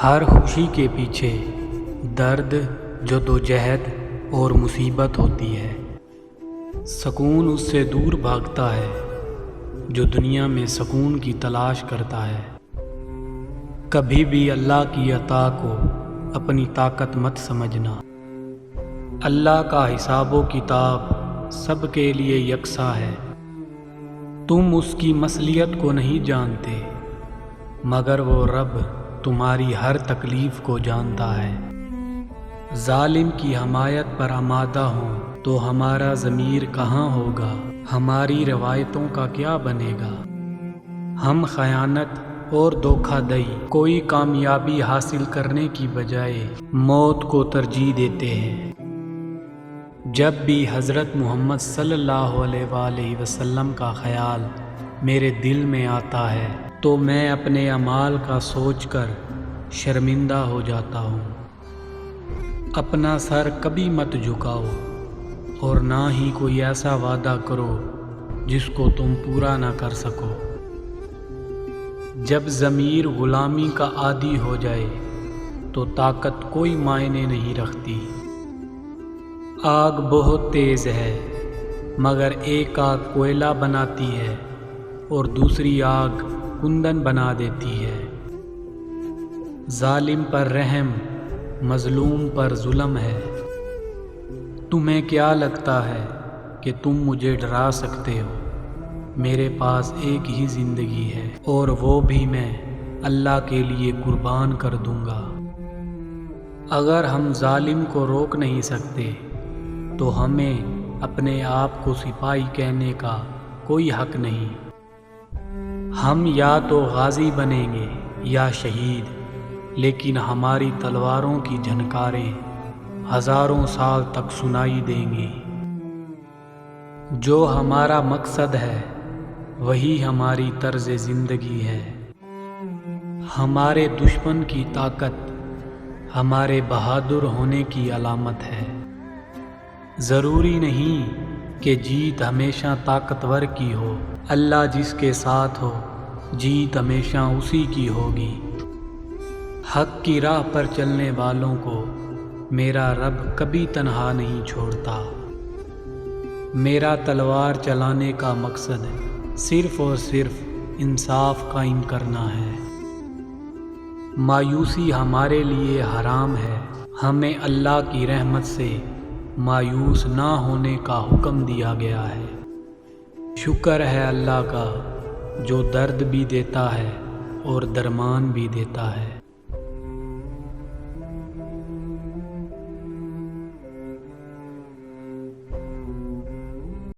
ہر خوشی کے پیچھے درد، جدوجہد اور مصیبت ہوتی ہے۔ سکون اس سے دور بھاگتا ہے جو دنیا میں سکون کی تلاش کرتا ہے۔ کبھی بھی اللہ کی عطا کو اپنی طاقت مت سمجھنا۔ اللہ کا حساب و کتاب سب کے لیے یکساں ہے۔ تم اس کی مصلحت کو نہیں جانتے، مگر وہ رب تمہاری ہر تکلیف کو جانتا ہے۔ ظالم کی حمایت پر آمادہ ہوں تو ہمارا ضمیر کہاں ہوگا؟ ہماری روایتوں کا کیا بنے گا؟ ہم خیانت اور دھوکہ دہی کوئی کامیابی حاصل کرنے کی بجائے موت کو ترجیح دیتے ہیں۔ جب بھی حضرت محمد صلی اللہ علیہ وآلہ وسلم کا خیال میرے دل میں آتا ہے تو میں اپنے اعمال کا سوچ کر شرمندہ ہو جاتا ہوں۔ اپنا سر کبھی مت جھکاؤ اور نہ ہی کوئی ایسا وعدہ کرو جس کو تم پورا نہ کر سکو۔ جب ضمیر غلامی کا عادی ہو جائے تو طاقت کوئی معنی نہیں رکھتی۔ آگ بہت تیز ہے مگر ایک آگ کوئلہ بناتی ہے اور دوسری آگ کندن بنا دیتی ہے۔ ظالم پر رحم، مظلوم پر ظلم ہے۔ تمہیں کیا لگتا ہے کہ تم مجھے ڈرا سکتے ہو؟ میرے پاس ایک ہی زندگی ہے اور وہ بھی میں اللہ کے لیے قربان کر دوں گا۔ اگر ہم ظالم کو روک نہیں سکتے تو ہمیں اپنے آپ کو سپاہی کہنے کا کوئی حق نہیں۔ ہم یا تو غازی بنیں گے یا شہید، لیکن ہماری تلواروں کی جھنکاریں ہزاروں سال تک سنائی دیں گی۔ جو ہمارا مقصد ہے وہی ہماری طرز زندگی ہے۔ ہمارے دشمن کی طاقت ہمارے بہادر ہونے کی علامت ہے۔ ضروری نہیں کہ جیت ہمیشہ طاقتور کی ہو۔ اللہ جس کے ساتھ ہو جیت ہمیشہ اسی کی ہوگی۔ حق کی راہ پر چلنے والوں کو میرا رب کبھی تنہا نہیں چھوڑتا۔ میرا تلوار چلانے کا مقصد صرف اور صرف انصاف قائم کرنا ہے۔ مایوسی ہمارے لیے حرام ہے۔ ہمیں اللہ کی رحمت سے مایوس نہ ہونے کا حکم دیا گیا ہے۔ شکر ہے اللہ کا جو درد بھی دیتا ہے اور درمان بھی دیتا ہے۔